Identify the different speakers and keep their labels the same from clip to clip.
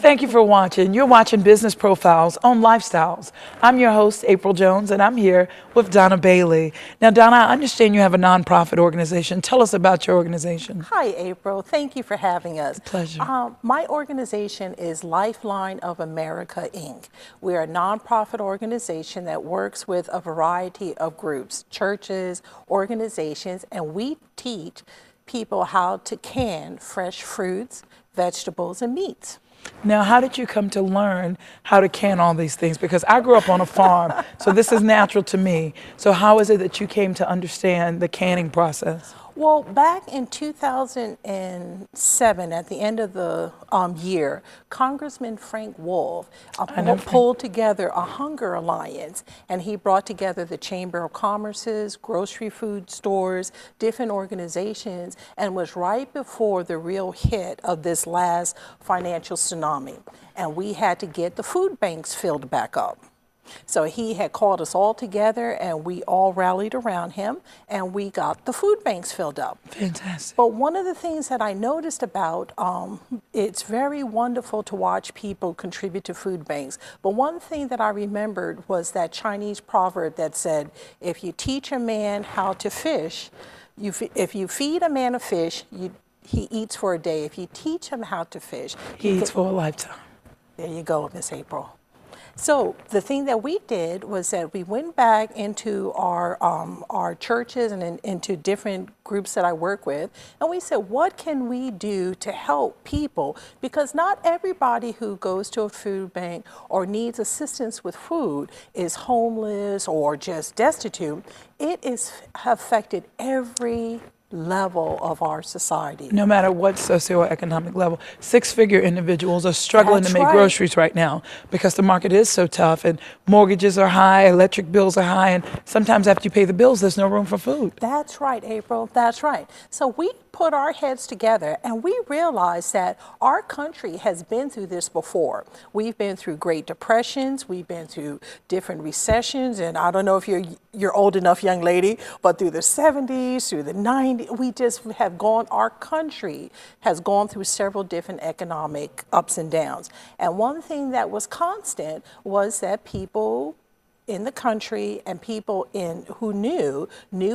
Speaker 1: Thank you for watching. You're watching Business Profiles on Lifestyles. I'm your host, April Jones, and I'm here with Donna Bailey. Now, Donna, I understand you have a nonprofit organization. Tell us about your organization.
Speaker 2: Hi, April. Thank you for having us.
Speaker 1: Pleasure.
Speaker 2: My organization is Lifeline of America, Inc. We're a nonprofit organization that works with a variety of groups, churches, organizations, and we teach people how to can fresh fruits, vegetables, and meats.
Speaker 1: Now, how did you come to learn how to can all these things? Because I grew up on a farm, so this is natural to me. So how is it that you came to understand the canning process?
Speaker 2: Well, back in 2007, at the end of the year, Congressman Frank Wolf pulled together a hunger alliance, and he brought together the Chamber of Commerce's, grocery food stores, different organizations, and was right before the real hit of this last financial tsunami. And we had to get the food banks filled back up. So he had called us all together and we all rallied around him and we got the food banks filled up.
Speaker 1: Fantastic.
Speaker 2: But one of the things that I noticed about, it's very wonderful to watch people contribute to food banks. But one thing that I remembered was that Chinese proverb that said, if you teach a man how to fish, if you feed a man a fish, he eats for a day. If you teach him how to fish,
Speaker 1: he eats for a lifetime.
Speaker 2: There you go, Miss April. So the thing that we did was that we went back into our churches and into different groups that I work with, and we said, what can we do to help people? Because not everybody who goes to a food bank or needs assistance with food is homeless or just destitute. It is affected every level of our society.
Speaker 1: No matter what socioeconomic level, six-figure individuals are struggling to make groceries right now because the market is so tough and mortgages are high, electric bills are high, and sometimes after you pay the bills, there's no room for food.
Speaker 2: That's right, April. That's right. So we put our heads together and we realized that our country has been through this before. We've been through Great Depressions, we've been through different recessions, and I don't know if you're old enough, young lady, but through the 70s, through the 90s, we just have our country has gone through several different economic ups and downs. And one thing that was constant was that people in the country and people who knew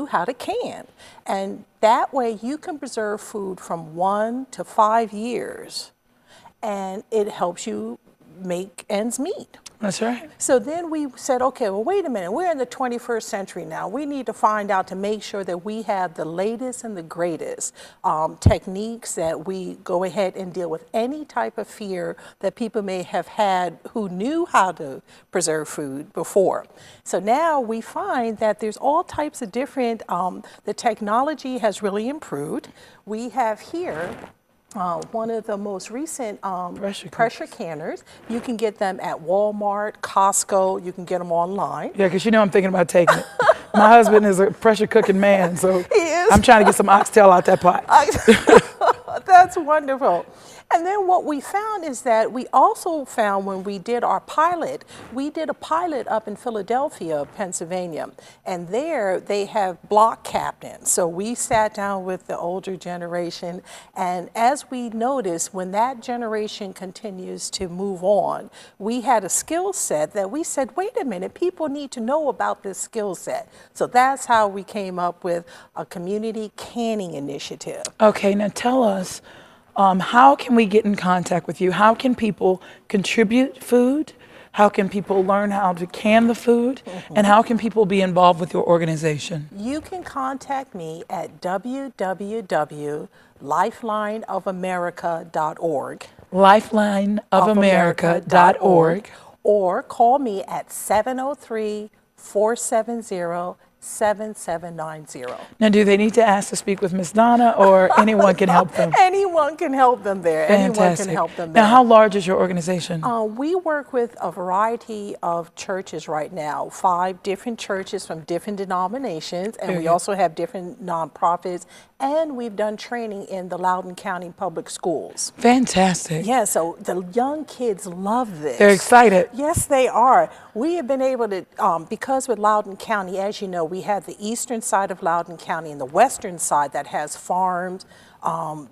Speaker 2: how to can. And that way you can preserve food from 1 to 5 years and it helps you make ends meet.
Speaker 1: That's right.
Speaker 2: So then we said, okay, well, wait a minute. We're in the 21st century now. We need to find out to make sure that we have the latest and the greatest techniques that we go ahead and deal with any type of fear that people may have had who knew how to preserve food before. So now we find that there's all types of different, the technology has really improved. We have here one of the most recent pressure canners. You can get them at Walmart, Costco. You can get them online.
Speaker 1: Yeah, because you know I'm thinking about taking it. My husband is a pressure cooking man, so I'm trying to get some oxtail out that pot.
Speaker 2: That's wonderful. And then what we found is that we also found when we did our pilot, we did a pilot up in Philadelphia, Pennsylvania, and there they have block captains. So we sat down with the older generation, and as we noticed, when that generation continues to move on, we had a skill set that we said, wait a minute, people need to know about this skill set. So that's how we came up with a community canning initiative.
Speaker 1: Okay, now tell us, how can we get in contact with you? How can people contribute food? How can people learn how to can the food? And how can people be involved with your organization?
Speaker 2: You can contact me at www.lifelineofamerica.org.
Speaker 1: Lifelineofamerica.org.
Speaker 2: Or call me at 703-470-7790.
Speaker 1: Now, do they need to ask to speak with Miss Donna, or anyone can help them?
Speaker 2: Anyone can help them there.
Speaker 1: Fantastic.
Speaker 2: Anyone can help them there.
Speaker 1: Now, how large is your organization?
Speaker 2: We work with a variety of churches right now, 5 different churches from different denominations, and we also have different nonprofits, and we've done training in the Loudoun County Public Schools.
Speaker 1: Fantastic.
Speaker 2: Yeah, so the young kids love this.
Speaker 1: They're excited.
Speaker 2: Yes, they are. We have been able to, because with Loudoun County, as you know, we have the eastern side of Loudoun County and the western side that has farms,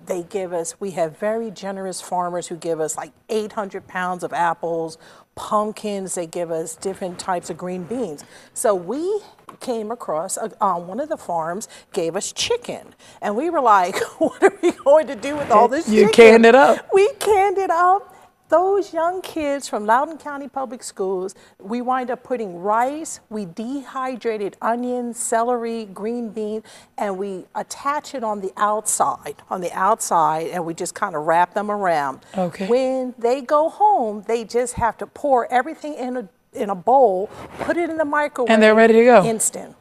Speaker 2: They give us, we have very generous farmers who give us like 800 pounds of apples, pumpkins, they give us different types of green beans. So we came across, one of the farms gave us chicken. And we were like, what are we going to do with all this chicken?
Speaker 1: You canned it up.
Speaker 2: We canned it up. Those young kids from Loudoun County Public Schools, we wind up putting rice, we dehydrated onions, celery, green beans, and we attach it on the outside, and we just kind of wrap them around.
Speaker 1: Okay.
Speaker 2: When they go home, they just have to pour everything in a bowl, put it in the microwave.
Speaker 1: And they're ready to go.
Speaker 2: Instant.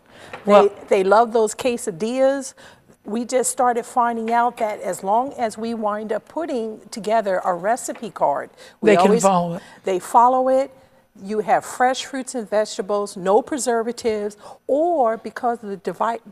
Speaker 1: Well,
Speaker 2: They love those quesadillas. We just started finding out that as long as we wind up putting together a recipe card,
Speaker 1: they can follow it.
Speaker 2: They follow it. You have fresh fruits and vegetables, no preservatives, or because of the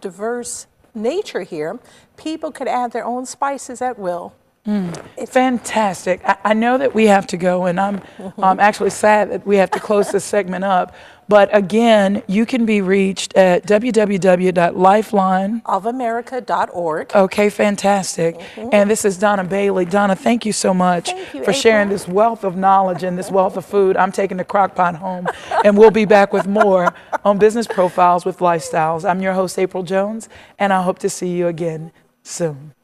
Speaker 2: diverse nature here, people could add their own spices at will.
Speaker 1: It's fantastic. I know that we have to go, and I'm actually sad that we have to close this segment up. But again, you can be reached at www.lifelineofamerica.org.
Speaker 2: Okay,
Speaker 1: fantastic. And this is Donna Bailey. Donna, thank you so much for sharing this wealth of knowledge and this wealth of food. I'm taking the crock pot home, and we'll be back with more on Business Profiles with Lifestyles. I'm your host, April Jones, and I hope to see you again soon.